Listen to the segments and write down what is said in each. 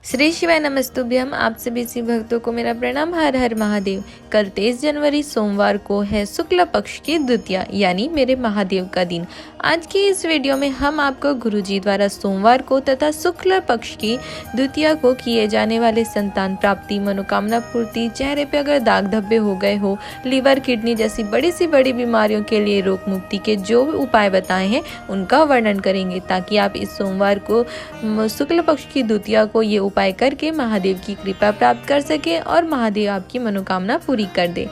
श्री शिवाय नमस्तुभ्यम। आप सभी शिव भक्तों को मेरा प्रणाम। हर हर महादेव। कल 23 जनवरी सोमवार को है शुक्ल पक्ष की द्वितीया यानी मेरे महादेव का दिन। आज की इस वीडियो में हम आपको गुरुजी द्वारा सोमवार को तथा शुक्ल पक्ष की द्वितीया को किए जाने वाले संतान प्राप्ति, मनोकामना पूर्ति, चेहरे पे अगर दाग धब्बे हो गए हो, लीवर किडनी जैसी बड़ी सी बड़ी बीमारियों के लिए रोग मुक्ति के जो उपाय बताए हैं उनका वर्णन करेंगे, ताकि आप इस सोमवार को शुक्ल पक्ष की द्वितीया को ये उपाय करके महादेव की कृपा प्राप्त कर सके और महादेव आपकी मनोकामना पूरी कर दे।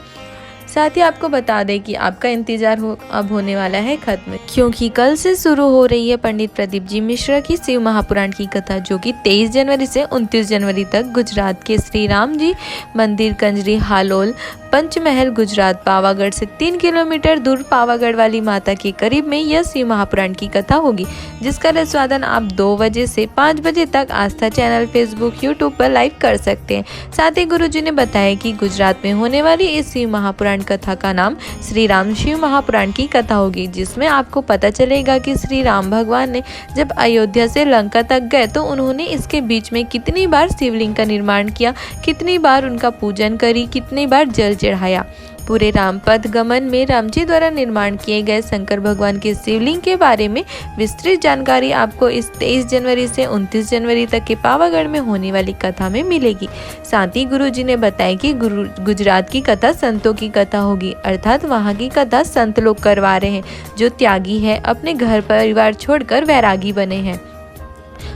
साथ ही आपको बता दें कि आपका इंतजार अब होने वाला है खत्म, क्योंकि कल से शुरू हो रही है पंडित प्रदीप जी मिश्रा की शिव महापुराण की कथा, जो कि 23 जनवरी से 29 जनवरी तक गुजरात के श्री राम जी मंदिर कंजरी हालोल पंचमहल गुजरात पावागढ़ से 3 किलोमीटर दूर पावागढ़ वाली माता के करीब में यह शिव महापुराण की कथा होगी, जिसका रसवादन आप 2 बजे से 5 बजे तक आस्था चैनल, फेसबुक, यूट्यूब पर लाइव कर सकते हैं। साथ ही गुरुजी ने बताया कि गुजरात में होने वाली इस शिव महापुराण कथा का नाम श्री राम शिव महापुराण की कथा होगी, जिसमें आपको पता चलेगा कि श्री राम भगवान ने जब अयोध्या से लंका तक गए तो उन्होंने इसके बीच में कितनी बार शिवलिंग का निर्माण किया, कितनी बार उनका पूजन करी, कितनी बार जल चढ़ाया। पूरे रामपद गमन में राम जी द्वारा निर्माण किए गए शंकर भगवान के शिवलिंग के बारे में विस्तृत जानकारी आपको इस 23 जनवरी से 29 जनवरी तक के पावागढ़ में होने वाली कथा में मिलेगी। साथ ही गुरुजी ने बताया कि गुजरात की कथा संतों की कथा होगी, अर्थात वहाँ की कथा संत लोग करवा रहे हैं जो त्यागी है, अपने घर परिवार छोड़कर वैरागी बने हैं।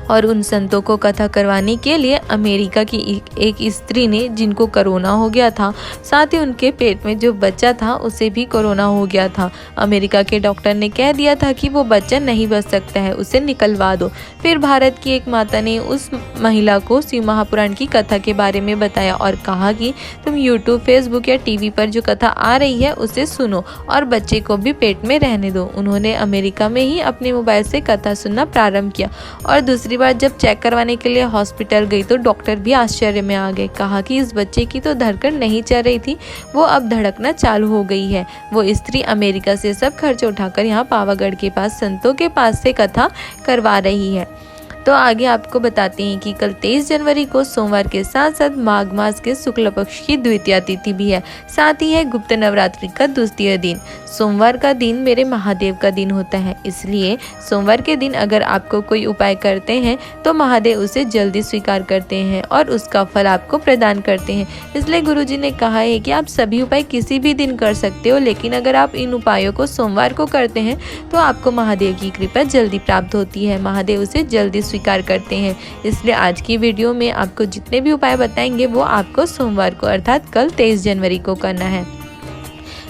और उन संतों को कथा करवाने के लिए अमेरिका की एक स्त्री ने, जिनको कोरोना हो गया था, साथ ही उनके पेट में जो बच्चा था उसे भी कोरोना हो गया था। अमेरिका के डॉक्टर ने कह दिया था कि वो बच्चा नहीं बच सकता है, उसे निकलवा दो। फिर भारत की एक माता ने उस महिला को शिव महापुराण की कथा के बारे में बताया और कहा कि तुम यूट्यूब, फेसबुक या टीवी पर जो कथा आ रही है उसे सुनो और बच्चे को भी पेट में रहने दो। उन्होंने अमेरिका में ही अपने मोबाइल से कथा सुनना प्रारंभ किया और दूसरी बार जब चेक करवाने के लिए हॉस्पिटल गई तो डॉक्टर भी आश्चर्य में आ गए। कहा कि इस बच्चे की तो धड़कन नहीं चल रही थी, वो अब धड़कना चालू हो गई है। वो स्त्री अमेरिका से सब खर्च उठाकर यहाँ पावागढ़ के पास संतों के पास से कथा करवा रही है। तो आगे आपको बताते हैं कि कल 23 जनवरी को सोमवार के साथ साथ माघ मास के शुक्ल पक्ष की द्वितीया तिथि भी है। साथ ही है गुप्त नवरात्रि का द्वितीय दिन। सोमवार का दिन मेरे महादेव का दिन होता है, इसलिए सोमवार के दिन अगर आपको कोई उपाय करते हैं तो महादेव उसे जल्दी स्वीकार करते हैं और उसका फल आपको प्रदान करते हैं। इसलिए गुरुजी ने कहा है कि आप सभी उपाय किसी भी दिन कर सकते हो, लेकिन अगर आप इन उपायों को सोमवार को करते हैं तो आपको महादेव की कृपा जल्दी प्राप्त होती है, महादेव उसे जल्दी स्वीकार करते हैं। इसलिए आज की वीडियो में आपको जितने भी उपाय बताएंगे वो आपको सोमवार को अर्थात कल 23 जनवरी को करना है।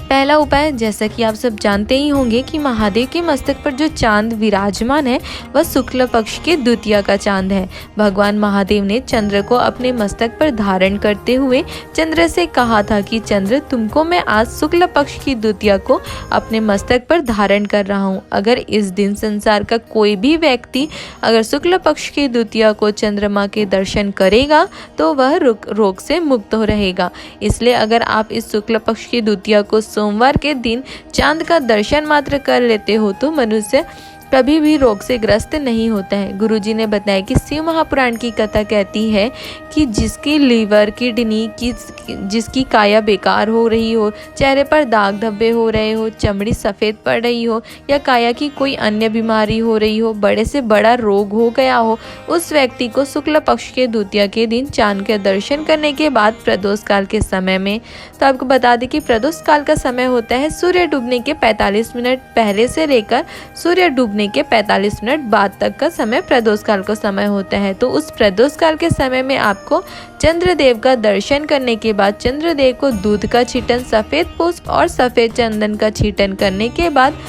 पहला उपाय, जैसा कि आप सब जानते ही होंगे कि महादेव के मस्तक पर जो चांद विराजमान है वह शुक्ल पक्ष के द्वितीया का चांद है। भगवान महादेव ने चंद्र को अपने मस्तक पर धारण करते हुए चंद्र से कहा था कि चंद्र, तुमको मैं आज शुक्ल पक्ष की द्वितीया को अपने मस्तक पर धारण कर रहा हूँ। अगर इस दिन संसार का कोई भी व्यक्ति अगर शुक्ल पक्ष की द्वितीया को चंद्रमा के दर्शन करेगा तो वह रोग से मुक्त हो रहेगा। इसलिए अगर आप इस शुक्ल पक्ष की द्वितीया को सोमवार के दिन चांद का दर्शन मात्र कर लेते हो तो मनुष्य कभी भी रोग से ग्रस्त नहीं होता है। गुरुजी ने बताया कि शिव महापुराण की कथा कहती है कि जिसकी लीवर, किडनी की जिसकी काया बेकार हो रही हो, चेहरे पर दाग धब्बे हो रहे हो, चमड़ी सफ़ेद पड़ रही हो या काया की कोई अन्य बीमारी हो रही हो, बड़े से बड़ा रोग हो गया हो, उस व्यक्ति को शुक्ल पक्ष के द्वितीया के दिन चांद के दर्शन करने के बाद प्रदोष काल के समय में, तो आपको बता दें कि प्रदोष काल का समय होता है सूर्य डूबने के 45 मिनट पहले से लेकर सूर्य डूबने के 45 मिनट बाद तक का समय प्रदोष काल का समय होता है। तो उस प्रदोष काल के समय में आपको चंद्रदेव का दर्शन करने के बाद चंद्रदेव को दूध का छींटन, सफेद पुष्प और सफेद चंदन का छींटन करने के बाद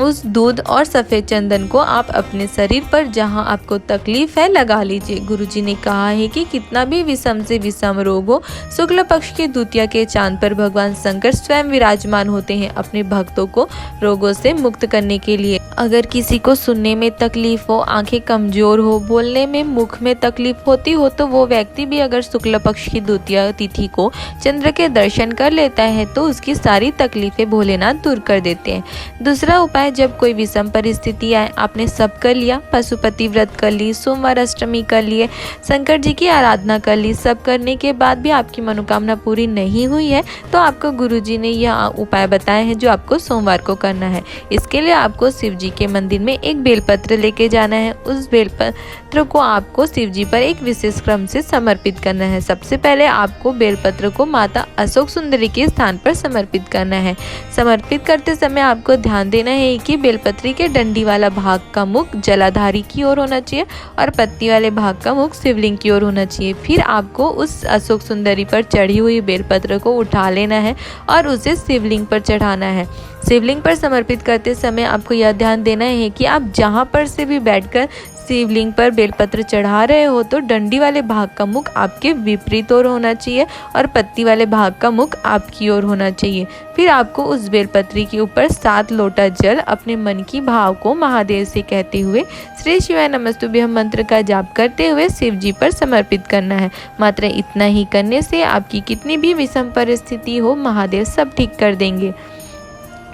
उस दूध और सफ़ेद चंदन को आप अपने शरीर पर जहां आपको तकलीफ है लगा लीजिए। गुरुजी ने कहा है कि कितना भी विषम से विषम रोग हो, शुक्ल पक्ष के द्वितीया के चांद पर भगवान शंकर स्वयं विराजमान होते हैं अपने भक्तों को रोगों से मुक्त करने के लिए। अगर किसी को सुनने में तकलीफ हो, आंखें कमजोर हो, बोलने में, मुख में तकलीफ होती हो, तो वो व्यक्ति भी अगर शुक्ल पक्ष की द्वितीया तिथि को चंद्र के दर्शन कर लेता है तो उसकी सारी तकलीफें भोलेनाथ दूर कर देते हैं। दूसरा उपाय है जब कोई विषम परिस्थिति आए, आपने सब कर लिया, पशुपति व्रत कर ली, सोमवार अष्टमी कर लिए, शंकर जी की आराधना कर ली, सब करने के बाद भी आपकी मनोकामना पूरी नहीं हुई है, तो आपको गुरुजी ने यह उपाय बताए हैं जो आपको सोमवार को करना है। इसके लिए आपको शिव जी के मंदिर में एक बेलपत्र लेके जाना है। उस बेलपत्र को आपको शिव जी पर एक विशेष क्रम से समर्पित करना है। सबसे पहले आपको बेलपत्र को माता अशोक सुंदरी के स्थान पर समर्पित करना है। समर्पित करते समय आपको ध्यान देना है कि बेलपत्री के डंडी वाला भाग का मुख जलाधारी की ओर होना चाहिए और पत्ती वाले भाग का मुख शिवलिंग की ओर होना चाहिए। फिर आपको उस अशोक सुंदरी पर चढ़ी हुई बेलपत्र को उठा लेना है और उसे शिवलिंग पर चढ़ाना है। शिवलिंग पर समर्पित करते समय आपको यह ध्यान देना है कि आप जहाँ पर से भी बैठकर शिवलिंग पर बेलपत्र चढ़ा रहे हो तो डंडी वाले भाग का मुख आपके विपरीत ओर होना चाहिए और पत्ती वाले भाग का मुख आपकी ओर होना चाहिए। फिर आपको उस बेलपत्री के ऊपर 7 लोटा जल अपने मन की भाव को महादेव से कहते हुए श्री शिवाय नमस्तुभ्यं मंत्र का जाप करते हुए शिव जी पर समर्पित करना है। मात्र इतना ही करने से आपकी कितनी भी विषम परिस्थिति हो, महादेव सब ठीक कर देंगे।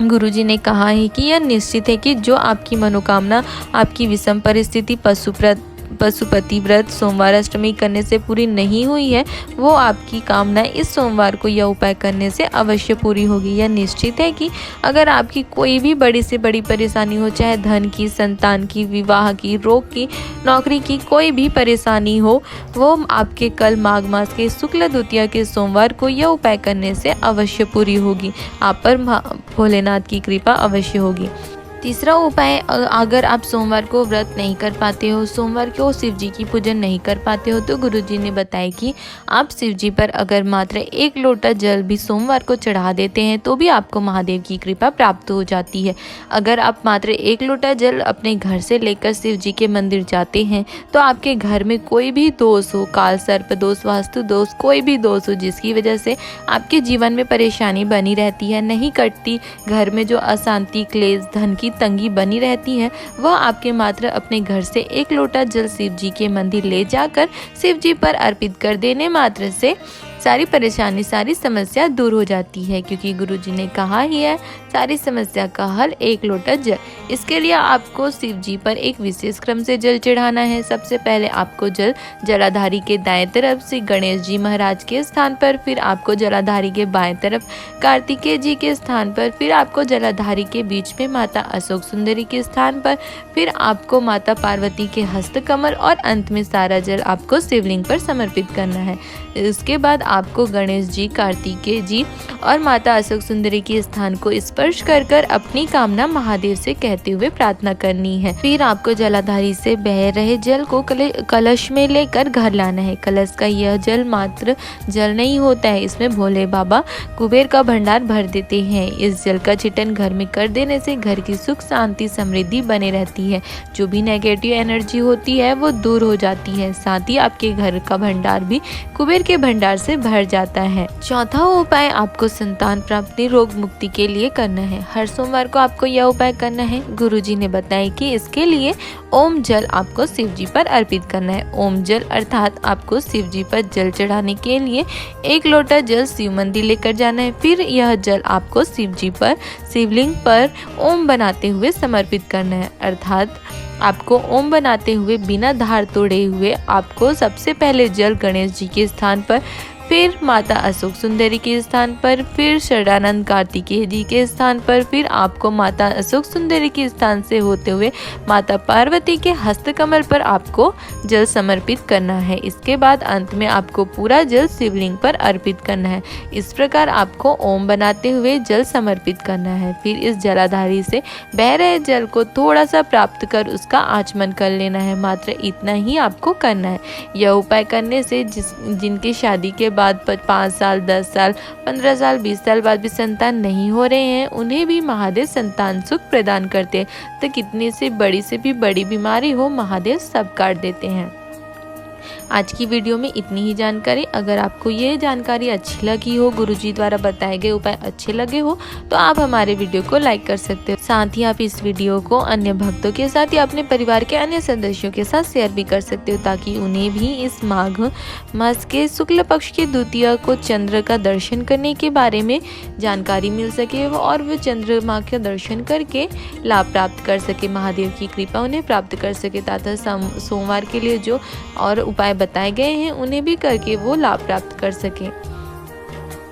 गुरुजी ने कहा है कि यह निश्चित है कि जो आपकी मनोकामना आपकी विषम परिस्थिति पशुपति व्रत सोमवार अष्टमी करने से पूरी नहीं हुई है, वो आपकी कामना इस सोमवार को यह उपाय करने से अवश्य पूरी होगी। यह निश्चित है कि अगर आपकी कोई भी बड़ी से बड़ी परेशानी हो, चाहे धन की, संतान की, विवाह की, रोग की, नौकरी की कोई भी परेशानी हो, वो आपके कल माघ मास के शुक्ल द्वितीया के सोमवार को यह उपाय करने से अवश्य पूरी होगी। आप पर भोलेनाथ की कृपा अवश्य होगी। तीसरा उपाय, अगर आप सोमवार को व्रत नहीं कर पाते हो, सोमवार को शिव जी की पूजन नहीं कर पाते हो, तो गुरुजी ने बताया कि आप शिव जी पर अगर मात्र 1 लोटा जल भी सोमवार को चढ़ा देते हैं तो भी आपको महादेव की कृपा प्राप्त हो जाती है। अगर आप मात्र 1 लोटा जल अपने घर से लेकर शिव जी के मंदिर जाते हैं तो आपके घर में कोई भी दोष हो, काल सर्प दोष, वास्तु दोष, कोई भी दोष हो जिसकी वजह से आपके जीवन में परेशानी बनी रहती है, नहीं कटती, घर में जो अशांति, क्लेश, धन की तंगी बनी रहती है, वह आपके मात्र अपने घर से 1 लोटा जल शिव जी के मंदिर ले जाकर शिव जी पर अर्पित कर देने मात्र से सारी परेशानी, सारी समस्या दूर हो जाती है, क्योंकि गुरुजी ने कहा ही है सारी समस्या का हल 1 लोटा जल। इसके लिए आपको शिव जी पर एक विशेष क्रम से जल चढ़ाना है। सबसे पहले आपको जल जलाधारी के दाएं तरफ से गणेश जी महाराज के स्थान पर, फिर आपको जलाधारी के बाएं तरफ कार्तिकेय जी के स्थान पर, फिर आपको जलाधारी के बीच में माता अशोक सुंदरी के स्थान पर, फिर आपको माता पार्वती के हस्त कमल और अंत में सारा जल आपको शिवलिंग पर समर्पित करना है। इसके बाद आपको गणेश जी, कार्तिकेय जी और माता अशोक सुंदरी के स्थान को स्पर्श कर कर अपनी कामना महादेव से कहते हुए प्रार्थना करनी है। फिर आपको जलाधारी से बह रहे जल को कलश में लेकर घर लाना है। कलश का यह जल मात्र जल नहीं होता है, इसमें भोले बाबा कुबेर का भंडार भर देते हैं। इस जल का छिटन घर में कर देने से घर की सुख, शांति, समृद्धि बने रहती है। जो भी नेगेटिव एनर्जी होती है वो दूर हो जाती है, साथ ही आपके घर का भंडार भी कुबेर के भंडार से भर जाता है। चौथा उपाय आपको संतान प्राप्ति, रोग मुक्ति के लिए करना है। हर सोमवार को आपको यह उपाय करना है। गुरुजी ने बताया कि इसके लिए ओम जल आपको शिव जी पर अर्पित करना है। ओम जल अर्थात आपको शिव जी पर जल चढ़ाने के लिए 1 लोटा जल शिव मंदिर लेकर जाना है। फिर यह जल आपको शिव जी पर शिवलिंग पर ओम बनाते हुए समर्पित करना है। अर्थात आपको ओम बनाते हुए बिना धार तोड़े हुए आपको सबसे पहले जल गणेश जी के स्थान पर, फिर माता अशोक सुंदरी के स्थान पर, फिर शरणानंद कार्तिकेय जी के स्थान पर, फिर आपको माता अशोक सुंदरी के स्थान से होते हुए माता पार्वती के हस्तकमल पर आपको जल समर्पित करना है। इसके बाद अंत में आपको पूरा जल शिवलिंग पर अर्पित करना है। इस प्रकार आपको ओम बनाते हुए जल समर्पित करना है। फिर इस जलाधारी से बह रहे जल को थोड़ा सा प्राप्त कर उसका आचमन कर लेना है। मात्र इतना ही आपको करना है। यह उपाय करने से जिनकी शादी के बाद 5 साल, 10 साल, 15 साल, 20 साल बाद भी संतान नहीं हो रहे हैं, उन्हें भी महादेव संतान सुख प्रदान करते हैं। तो कितनी से भी बड़ी बीमारी हो, महादेव सब काट देते हैं। आज की वीडियो में इतनी ही जानकारी। अगर आपको ये जानकारी अच्छी लगी हो, गुरुजी द्वारा बताए गए उपाय अच्छे लगे हो, तो आप हमारे वीडियो को लाइक कर सकते हो। साथ ही आप इस वीडियो को अन्य भक्तों के साथ या अपने परिवार के अन्य सदस्यों के साथ शेयर भी कर सकते हो, ताकि उन्हें भी इस माघ मास के शुक्ल पक्ष की द्वितीया को चंद्र का दर्शन करने के बारे में जानकारी मिल सके और वे चंद्रमा के दर्शन करके लाभ प्राप्त कर सके, महादेव की कृपा उन्हें प्राप्त कर सके, तथा सोमवार के लिए जो और उपाय बताए गए हैं उन्हें भी करके वो लाभ प्राप्त कर सके।